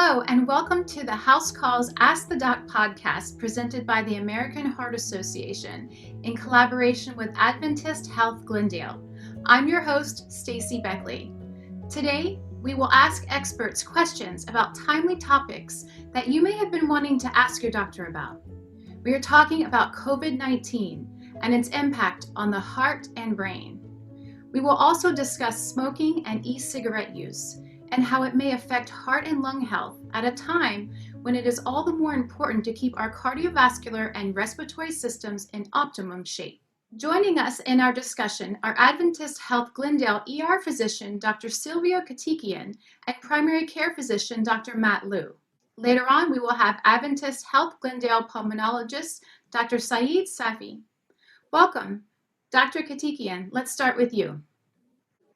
Hello, and welcome to the House Calls Ask the Doc podcast presented by the American Heart Association in collaboration with Adventist Health Glendale. I'm your host, Stacy Beckley. Today, we will ask experts questions about timely topics that you may have been wanting to ask your doctor about. We are talking about COVID-19 and its impact on the heart and brain. We will also discuss smoking and e-cigarette use and how it may affect heart and lung health at a time when it is all the more important to keep our cardiovascular and respiratory systems in optimum shape. Joining us in our discussion are Adventist Health Glendale ER physician Dr. Sylvia Kotikian and primary care physician Dr. Matt Liu. Later on, we will have Adventist Health Glendale pulmonologist Dr. Saeid Safaee. Welcome. Dr. Kotikian, let's start with you.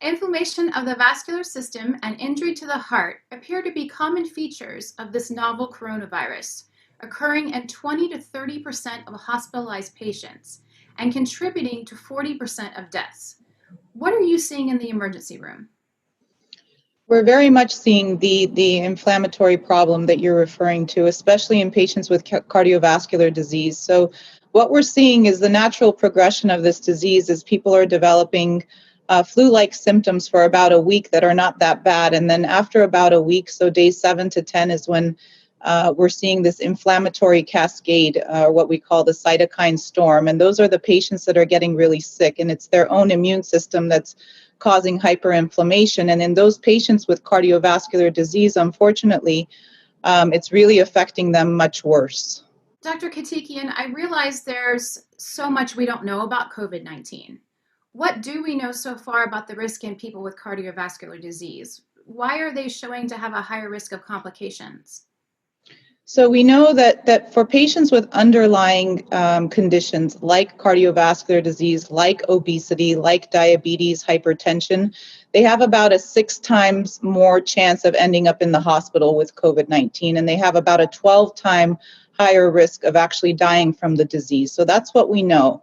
Inflammation of the vascular system and injury to the heart appear to be common features of this novel coronavirus, occurring in 20 to 30% of hospitalized patients and contributing to 40% of deaths. What are you seeing in the emergency room? We're very much seeing the inflammatory problem that you're referring to, especially in patients with cardiovascular disease. So what we're seeing is the natural progression of this disease as people are developing flu-like symptoms for about a week that are not that bad. And then after about a week, so days 7 to 10 is when we're seeing this inflammatory cascade, what we call the cytokine storm. And those are the patients that are getting really sick, and it's their own immune system that's causing hyperinflammation. And in those patients with cardiovascular disease, unfortunately, it's really affecting them much worse. Dr. Kotikian, I realize there's so much we don't know about COVID-19. What do we know so far about the risk in people with cardiovascular disease? Why are they showing to have a higher risk of complications? So we know that for patients with underlying conditions like cardiovascular disease, like obesity, like diabetes, hypertension, they have about a 6 times more chance of ending up in the hospital with COVID-19, and they have about a 12-time higher risk of actually dying from the disease. So that's what we know.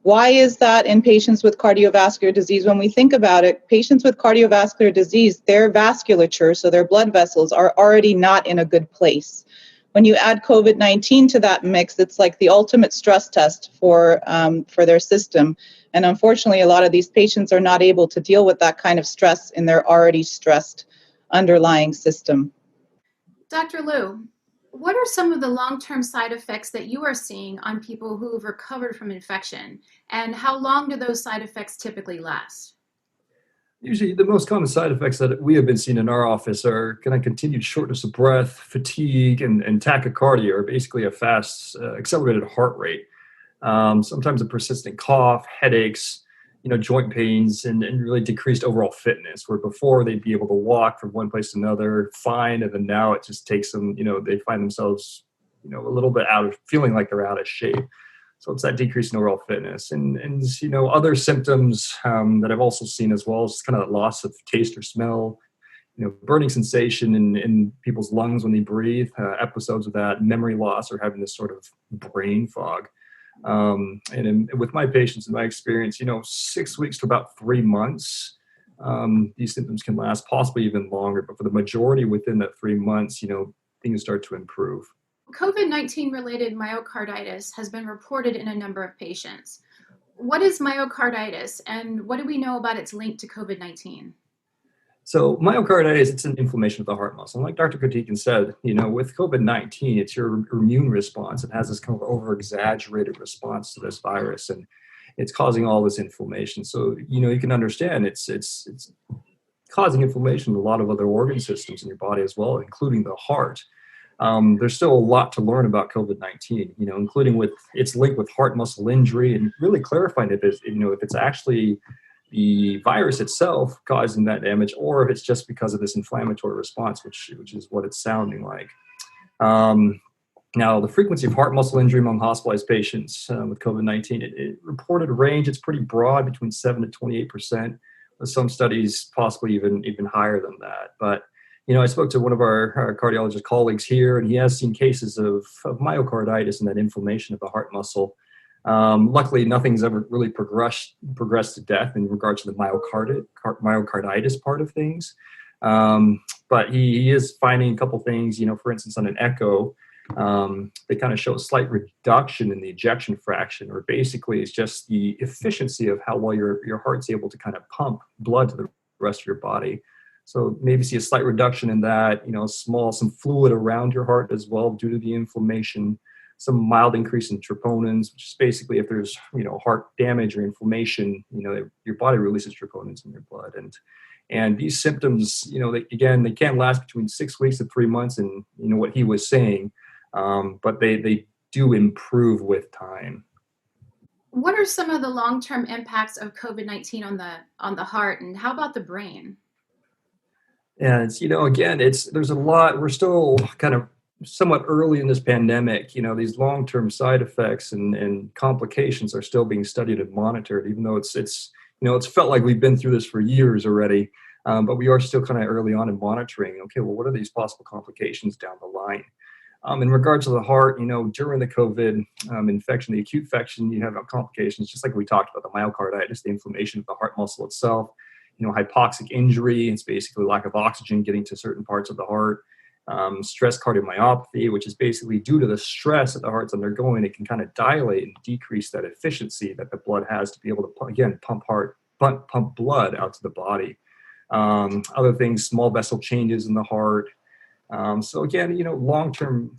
Why is that in patients with cardiovascular disease? When we think about it, patients with cardiovascular disease, their vasculature, so their blood vessels, are already not in a good place. When you add COVID-19 to that mix, it's like the ultimate stress test for their system. And unfortunately, a lot of these patients are not able to deal with that kind of stress in their already stressed underlying system. Dr. Liu, what are some of the long-term side effects that you are seeing on people who've recovered from infection? And how long do those side effects typically last? Usually the most common side effects that we have been seeing in our office are kind of continued shortness of breath, fatigue, and tachycardia, or basically a fast, accelerated heart rate. Sometimes a persistent cough, headaches, joint pains, and really decreased overall fitness, where before they'd be able to walk from one place to another fine, and then now it just takes them, they find themselves, a little bit feeling like they're out of shape. So it's that decrease in overall fitness and other symptoms that I've also seen as well is kind of that loss of taste or smell, burning sensation in people's lungs when they breathe, episodes of that, memory loss, or having this sort of brain fog. With my patients, in my experience, 6 weeks to about 3 months, these symptoms can last possibly even longer. But for the majority within that 3 months, things start to improve. COVID-19 related myocarditis has been reported in a number of patients. What is myocarditis and what do we know about its link to COVID-19? So myocarditis, it's an inflammation of the heart muscle. And like Dr. Kotikian said, with COVID-19, it's your immune response. It has this kind of over-exaggerated response to this virus, and it's causing all this inflammation. So, you can understand it's causing inflammation in a lot of other organ systems in your body as well, including the heart. There's still a lot to learn about COVID-19, including with its link with heart muscle injury and really clarifying if it's actually the virus itself causing that damage or if it's just because of this inflammatory response, which is what it's sounding like. Now, the frequency of heart muscle injury among hospitalized patients with COVID-19, it reported a range. It's pretty broad, between 7 to 28%, with some studies possibly even higher than that. But I spoke to one of our cardiologist colleagues here, and he has seen cases of myocarditis and that inflammation of the heart muscle. Luckily, nothing's ever really progressed to death in regards to the myocarditis part of things. But he is finding a couple things, for instance, on an echo, they kind of show a slight reduction in the ejection fraction, or basically it's just the efficiency of how well your heart's able to kind of pump blood to the rest of your body. So maybe see a slight reduction in that, some fluid around your heart as well due to the inflammation, some mild increase in troponins, which is basically if there's, heart damage or inflammation, your body releases troponins in your blood. And these symptoms, they can last between 6 weeks to 3 months, and what he was saying, but they do improve with time. What are some of the long-term impacts of COVID-19 on the heart, and how about the brain? And again, there's a lot. We're still kind of somewhat early in this pandemic. These long-term side effects and complications are still being studied and monitored, even though it's felt like we've been through this for years already. But we are still kind of early on in monitoring. Okay, well, what are these possible complications down the line? In regards to the heart, during the COVID infection, the acute infection, you have complications, just like we talked about, the myocarditis, the inflammation of the heart muscle itself, hypoxic injury, it's basically lack of oxygen getting to certain parts of the heart, stress cardiomyopathy, which is basically due to the stress that the heart's undergoing, it can kind of dilate and decrease that efficiency that the blood has to be able to, again, pump blood out to the body. Other things, small vessel changes in the heart. So again, long-term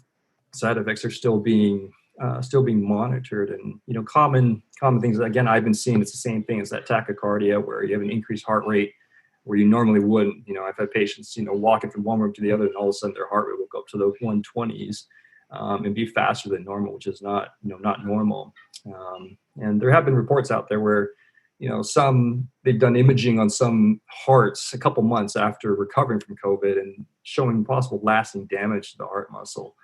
side effects are still being monitored, and common things. Again, I've been seeing it's the same thing as that tachycardia, where you have an increased heart rate where you normally wouldn't. I've had patients, walking from one room to the other, and all of a sudden their heart rate will go up to the 120s and be faster than normal, which is not normal. And there have been reports out there where they've done imaging on some hearts a couple months after recovering from COVID and showing possible lasting damage to the heart muscle,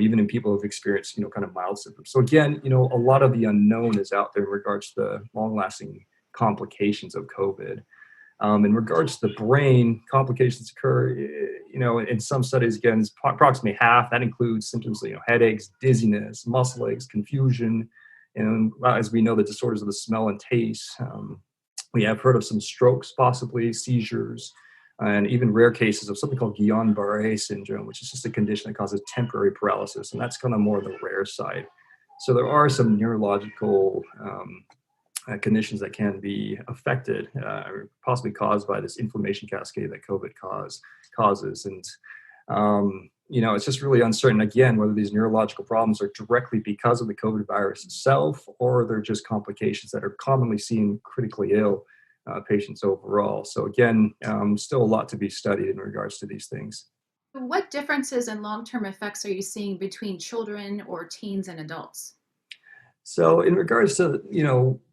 even in people who've experienced, kind of mild symptoms. So again, a lot of the unknown is out there in regards to the long-lasting complications of COVID. In regards to the brain, complications occur, in some studies, again, approximately half. That includes symptoms, headaches, dizziness, muscle aches, confusion, and as we know, the disorders of the smell and taste. We have heard of some strokes, possibly seizures, and even rare cases of something called Guillain-Barré syndrome, which is just a condition that causes temporary paralysis, and that's kind of more on the rare side. So there are some neurological conditions that can be affected, or possibly caused by this inflammation cascade that COVID causes. And it's just really uncertain, again, whether these neurological problems are directly because of the COVID virus itself, or they're just complications that are commonly seen critically ill patients overall. So again, still a lot to be studied in regards to these things. What differences in long-term effects are you seeing between children or teens and adults? So in regards to,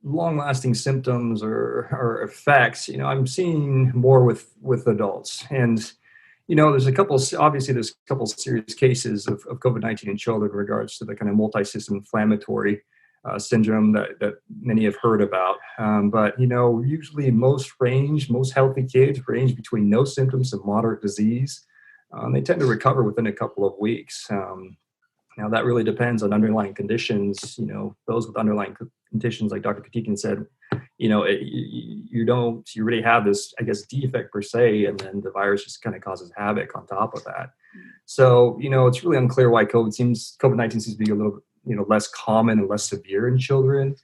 long-lasting symptoms or effects, I'm seeing more with adults. And there's a couple serious cases of COVID-19 in children in regards to the kind of multi-system inflammatory syndrome that many have heard about. But, usually most healthy kids range between no symptoms and moderate disease. They tend to recover within a couple of weeks. Now, that really depends on underlying conditions. Those with underlying conditions, like Dr. Kotikian said, you really have this, I guess, defect per se, and then the virus just kind of causes havoc on top of that. So, it's really unclear why COVID-19 seems to be a little, less common and less severe in children.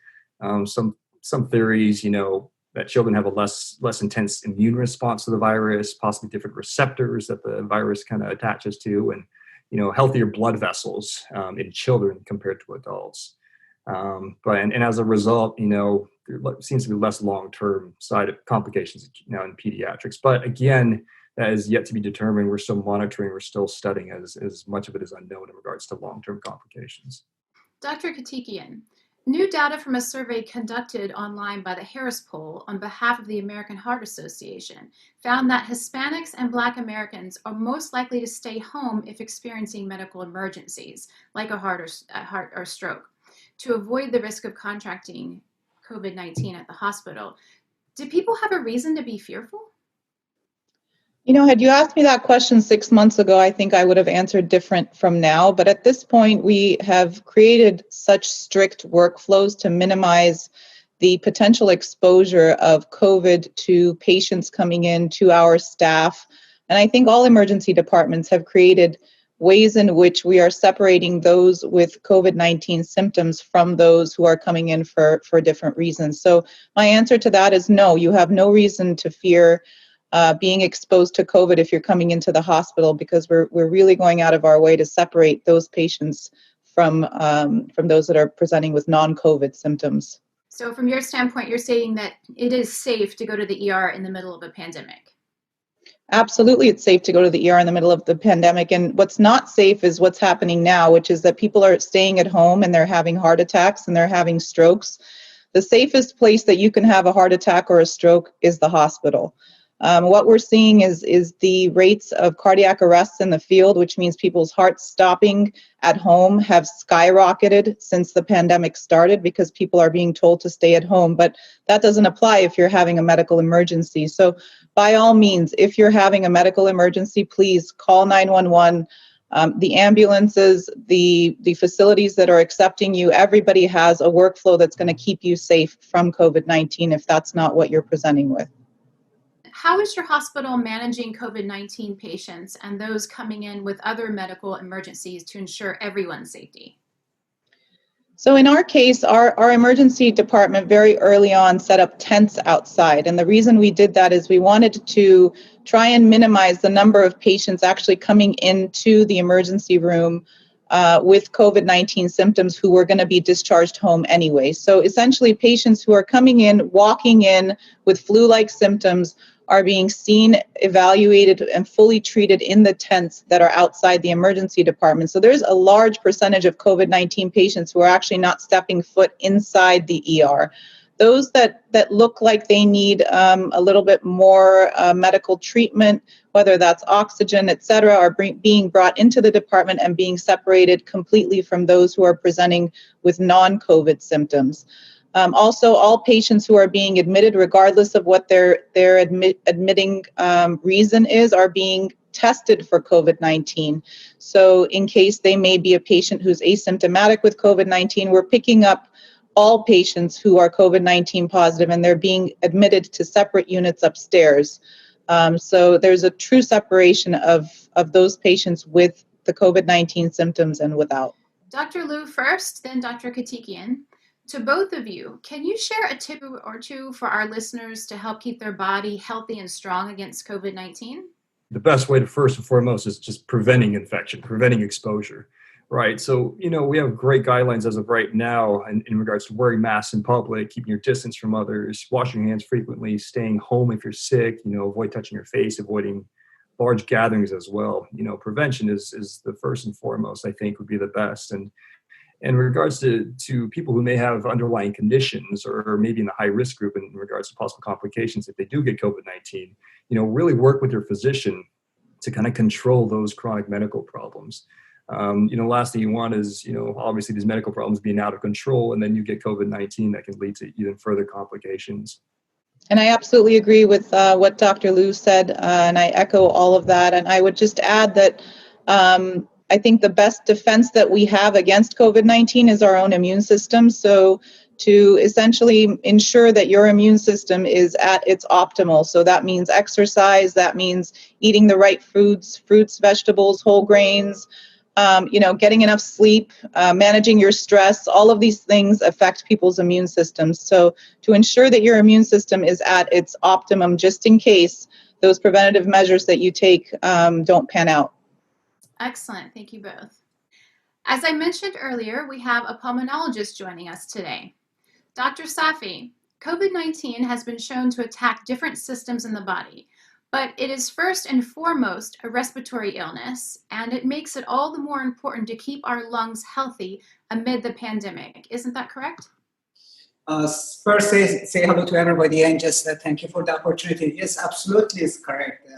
Some theories, that children have a less intense immune response to the virus, possibly different receptors that the virus kind of attaches to, and healthier blood vessels in children compared to adults. But as a result, there seems to be less long-term side complications now in pediatrics. But again, that is yet to be determined. We're still monitoring, we're still studying, as much of it is unknown in regards to long-term complications. Dr. Kotikian, new data from a survey conducted online by the Harris Poll on behalf of the American Heart Association found that Hispanics and Black Americans are most likely to stay home if experiencing medical emergencies, like a heart or stroke, to avoid the risk of contracting COVID-19 at the hospital. Do people have a reason to be fearful? Had you asked me that question 6 months ago, I think I would have answered different from now. But at this point, we have created such strict workflows to minimize the potential exposure of COVID to patients coming in, to our staff, And I think all emergency departments have created ways in which we are separating those with COVID-19 symptoms from those who are coming in for different reasons. So my answer to that is no, you have no reason to fear being exposed to COVID if you're coming into the hospital, because we're really going out of our way to separate those patients from those that are presenting with non-COVID symptoms. So from your standpoint, you're saying that it is safe to go to the ER in the middle of a pandemic? Absolutely, it's safe to go to the ER in the middle of the pandemic. And what's not safe is what's happening now, which is that people are staying at home and they're having heart attacks and they're having strokes. The safest place that you can have a heart attack or a stroke is the hospital. What we're seeing is the rates of cardiac arrests in the field, which means people's hearts stopping at home, have skyrocketed since the pandemic started because people are being told to stay at home. But that doesn't apply if you're having a medical emergency. So by all means, if you're having a medical emergency, please call 911. The ambulances, the facilities that are accepting you, everybody has a workflow that's going to keep you safe from COVID-19 if that's not what you're presenting with. How is your hospital managing COVID-19 patients and those coming in with other medical emergencies to ensure everyone's safety? So in our case, our emergency department very early on set up tents outside. And the reason we did that is we wanted to try and minimize the number of patients actually coming into the emergency room with COVID-19 symptoms who were going to be discharged home anyway. So essentially, patients who are coming in, walking in with flu-like symptoms are being seen, evaluated, and fully treated in the tents that are outside the emergency department. So there's a large percentage of COVID-19 patients who are actually not stepping foot inside the ER. Those that look like they need a little bit more medical treatment, whether that's oxygen, et cetera, are being brought into the department and being separated completely from those who are presenting with non-COVID symptoms. Also, all patients who are being admitted, regardless of what their admitting reason is, are being tested for COVID-19. So in case they may be a patient who's asymptomatic with COVID-19, we're picking up all patients who are COVID-19 positive, and they're being admitted to separate units upstairs. So there's a true separation of those patients with the COVID-19 symptoms and without. Dr. Liu first, then Dr. Kotikian. To both of you, can you share a tip or two for our listeners to help keep their body healthy and strong against COVID-19? The best way to first and foremost is just preventing infection, preventing exposure, right? So, we have great guidelines as of right now in regards to wearing masks in public, keeping your distance from others, washing your hands frequently, staying home if you're sick, avoid touching your face, avoiding large gatherings as well. Prevention is the first and foremost, I think, would be the best. And in regards to people who may have underlying conditions or maybe in the high risk group in regards to possible complications if they do get COVID-19, really work with your physician to kind of control those chronic medical problems. Last thing you want is, obviously these medical problems being out of control, and then you get COVID-19 that can lead to even further complications. And I absolutely agree with what Dr. Liu said, and I echo all of that. And I would just add that I think the best defense that we have against COVID-19 is our own immune system. So to essentially ensure that your immune system is at its optimal. So that means exercise, that means eating the right fruits, vegetables, whole grains, getting enough sleep, managing your stress. All of these things affect people's immune systems. So to ensure that your immune system is at its optimum, just in case those preventative measures that you take don't pan out. Excellent. Thank you both. As I mentioned earlier, we have a pulmonologist joining us today. Dr. Safaee, COVID-19 has been shown to attack different systems in the body, but it is first and foremost a respiratory illness, and it makes it all the more important to keep our lungs healthy amid the pandemic. Isn't that correct? First, say hello to everybody and just thank you for the opportunity. Yes, absolutely is correct.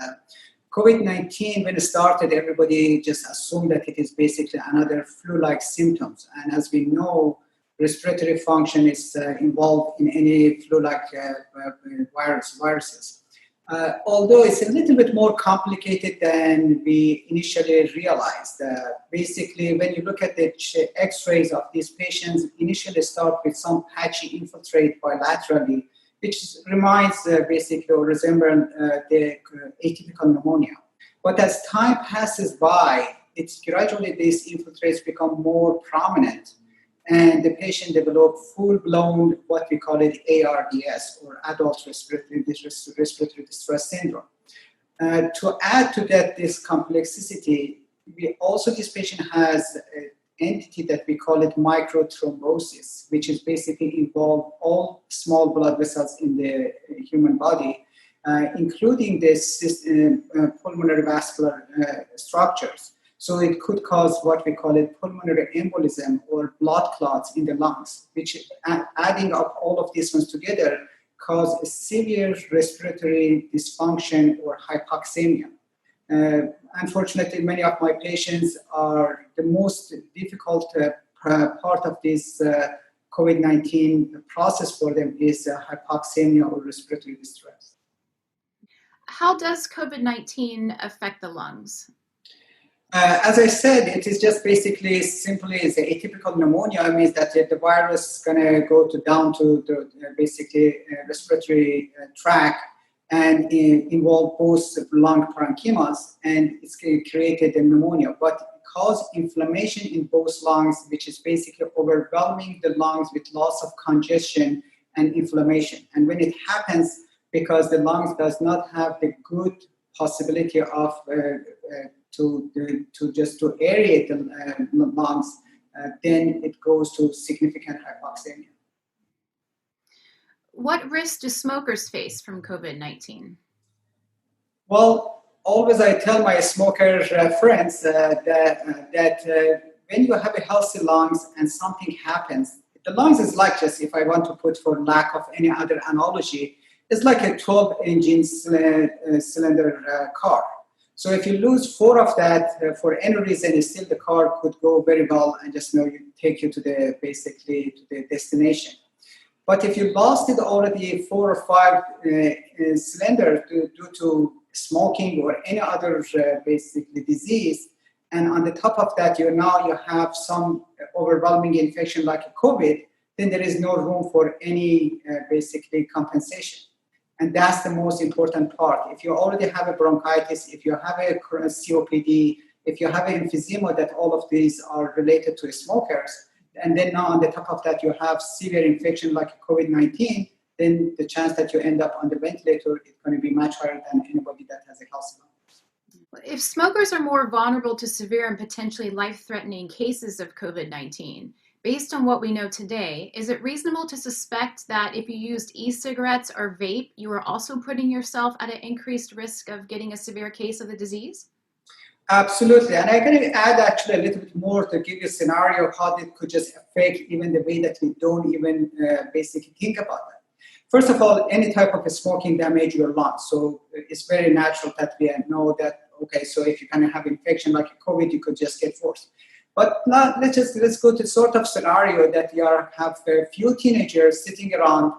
COVID-19, when it started, everybody just assumed that it is basically another flu-like symptoms. And as we know, respiratory function is involved in any flu-like viruses. Although it's a little bit more complicated than we initially realized. Basically, when you look at the x-rays of these patients, initially start with some patchy infiltrate bilaterally, which reminds basically or resembles the atypical pneumonia. But as time passes by, it's gradually these infiltrates become more prominent, and the patient develop full-blown, what we call it ARDS, or adult respiratory distress syndrome. To add to that, this complexity, this patient has an entity that we call it microthrombosis, which is basically involve all small blood vessels in the human body, including the pulmonary vascular structures. So it could cause what we call it pulmonary embolism or blood clots in the lungs, which adding up all of these ones together cause a severe respiratory dysfunction or hypoxemia. Unfortunately, many of my patients are the most difficult part of this COVID-19 process for them is hypoxemia or respiratory distress. How does COVID-19 affect the lungs? As I said, it is just basically simply is a atypical pneumonia. It means that the virus is going to go down to the basically respiratory tract and involve both lung parenchymas, and it's created a pneumonia. But it causes inflammation in both lungs, which is basically overwhelming the lungs with loss of congestion and inflammation. And when it happens, because the lungs does not have the good possibility of to aerate the lungs, then it goes to significant hypoxemia. What risks do smokers face from COVID-19? Well, always I tell my smoker friends that when you have a healthy lungs and something happens, the lungs is like, just if I want to put for lack of any other analogy, it's like a 12-engine cylinder car. So if you lose 4 of that for any reason, still the car could go very well and just take you to the destination. But if you lost it already 4 or 5 cylinders due to smoking or any other basically disease, and on the top of that you have some overwhelming infection like a COVID, then there is no room for any basically compensation. And that's the most important part. If you already have a bronchitis, if you have a COPD, if you have an emphysema, that all of these are related to smokers, and then now on the top of that you have severe infection like COVID-19, then the chance that you end up on the ventilator is going to be much higher than anybody that has a healthy lung. If smokers are more vulnerable to severe and potentially life-threatening cases of COVID-19, based on what we know today, is it reasonable to suspect that if you used e-cigarettes or vape, you are also putting yourself at an increased risk of getting a severe case of the disease? Absolutely. And I'm going to add actually a little bit more to give you a scenario of how it could just affect even the way that we don't even basically think about that. First of all, any type of smoking damage your lungs. So it's very natural that we know that, okay, so if you kind of have infection like COVID, you could just get worse. But now let's go to sort of scenario that you have a few teenagers sitting around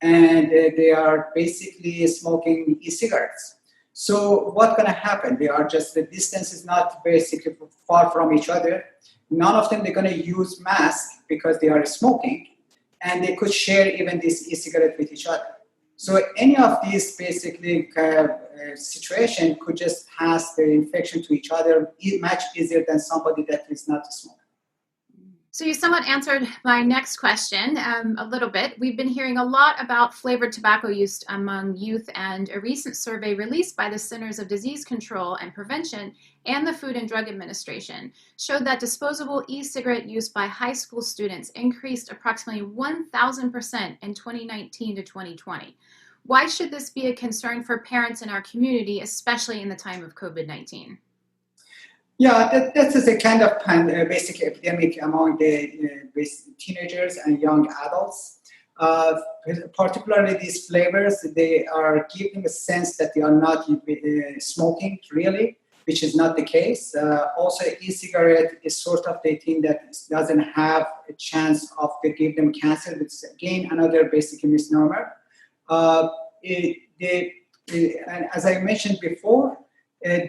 and they are basically smoking e-cigarettes. So what's going to happen? They are just, the distance is not basically far from each other. None of them, they're going to use masks because they are smoking, and they could share even this e-cigarette with each other. So any of these basically situation could just pass the infection to each other much easier than somebody that is not a smoker. So you somewhat answered my next question a little bit. We've been hearing a lot about flavored tobacco use among youth, and a recent survey released by the Centers of Disease Control and Prevention and the Food and Drug Administration showed that disposable e-cigarette use by high school students increased approximately 1,000% in 2019 to 2020. Why should this be a concern for parents in our community, especially in the time of COVID-19? Yeah, that is a kind of basic epidemic among the teenagers and young adults. Particularly these flavors, they are giving a sense that they are not smoking really, which is not the case. Also, e-cigarette is sort of the thing that doesn't have a chance of to give them cancer. It's again another basic misnomer. And as I mentioned before,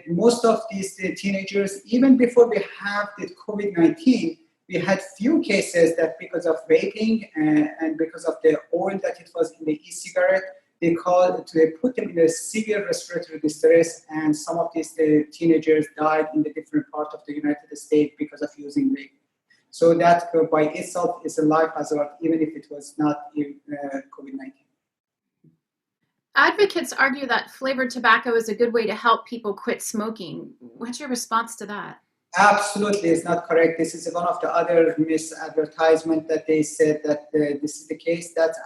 most of these teenagers, even before we have the COVID-19, we had few cases that because of vaping and because of the oil that it was in the e-cigarette, they put them in a severe respiratory distress, and some of these teenagers died in the different parts of the United States because of using vape. So that by itself is a life hazard, even if it was not COVID-19. Advocates argue that flavored tobacco is a good way to help people quit smoking. What's your response to that? Absolutely, it's not correct. This is one of the other misadvertisement that they said that this is the case. That's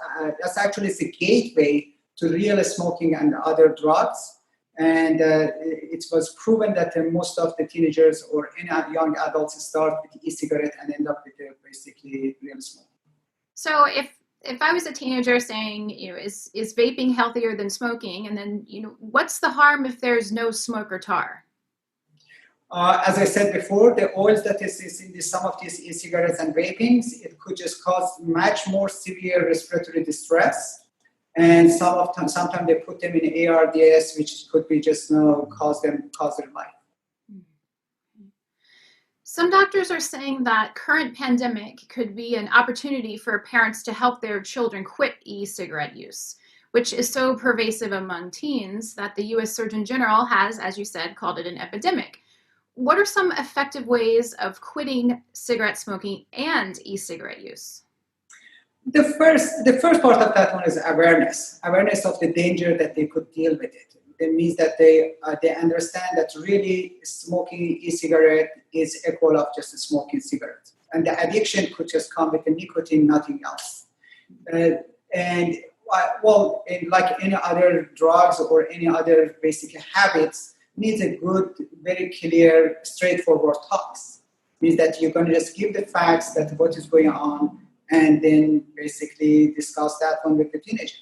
actually the gateway to real smoking and other drugs. And it was proven that most of the teenagers or any young adults start with e-cigarette and end up with basically real smoking. So if I was a teenager saying, is vaping healthier than smoking? And then, what's the harm if there's no smoke or tar? As I said before, the oils that is in some of these e-cigarettes and vapings, it could just cause much more severe respiratory distress. And sometimes they put them in ARDS, which could be just cause their life. Some doctors are saying that current pandemic could be an opportunity for parents to help their children quit e-cigarette use, which is so pervasive among teens that the U.S. Surgeon General has, as you said, called it an epidemic. What are some effective ways of quitting cigarette smoking and e-cigarette use? The first part of that one is awareness of the danger that they could deal with it. That means that they understand that really smoking e-cigarette is equal of just smoking cigarettes, and the addiction could just come with the nicotine, nothing else. Like any other drugs or any other basic habits, needs a good, very clear, straightforward talks. Means that you're going to just give the facts that what is going on, and then basically discuss that one with the teenager.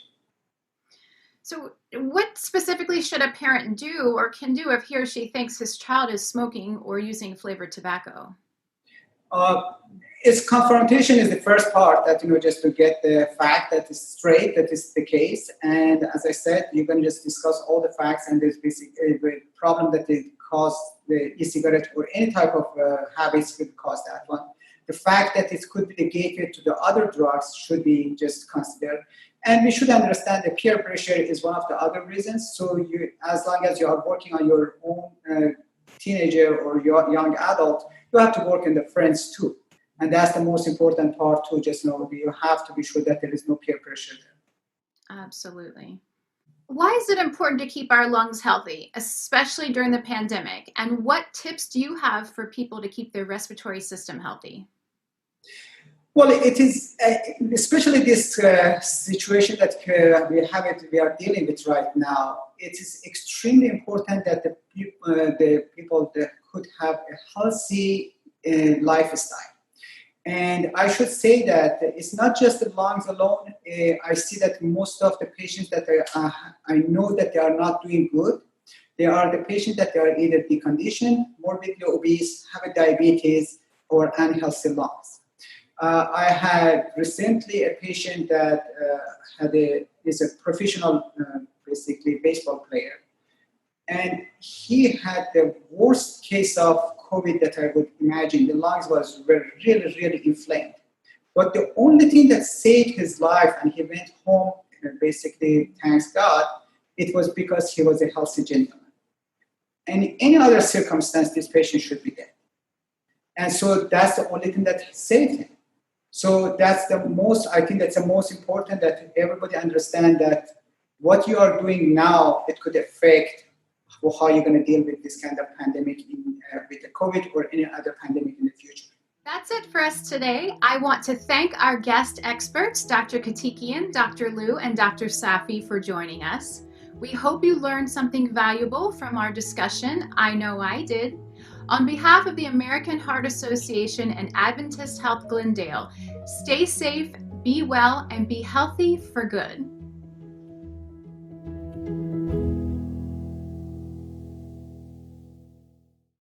So what specifically should a parent do or can do if he or she thinks his child is smoking or using flavored tobacco? Its confrontation is the first part, that just to get the fact that is straight, that is the case. And as I said, you can just discuss all the facts, and there's basically a problem that it caused the e-cigarette or any type of habits could cause that one. The fact that it could be the gateway to the other drugs should be just considered. And we should understand that peer pressure is one of the other reasons. So as long as you are working on your own teenager or your young adult, you have to work on the friends too. And that's the most important part too. Just you have to be sure that there is no peer pressure there. Absolutely. Why is it important to keep our lungs healthy, especially during the pandemic? And what tips do you have for people to keep their respiratory system healthy? Well, it is especially this situation that we are dealing with right now. It is extremely important that the people that could have a healthy lifestyle. And I should say that it's not just the lungs alone. I see that most of the patients that I know that they are not doing good. They are the patients that they are either deconditioned, morbidly obese, have a diabetes, or unhealthy lungs. I had recently a patient that is a professional, basically baseball player, and he had the worst case of COVID that I would imagine. The lungs were really, really inflamed. But the only thing that saved his life, and he went home, basically, thanks God, it was because he was a healthy gentleman. And in any other circumstance, this patient should be dead. And so that's the only thing that saved him. So that's the most important, that everybody understand that what you are doing now, it could affect how you're going to deal with this kind of pandemic with the COVID or any other pandemic in the future. That's it for us today. I want to thank our guest experts, Dr. Kotikian, Dr. Liu, and Dr. Safaee for joining us. We hope you learned something valuable from our discussion. I know I did. On behalf of the American Heart Association and Adventist Health Glendale, stay safe, be well, and be healthy for good.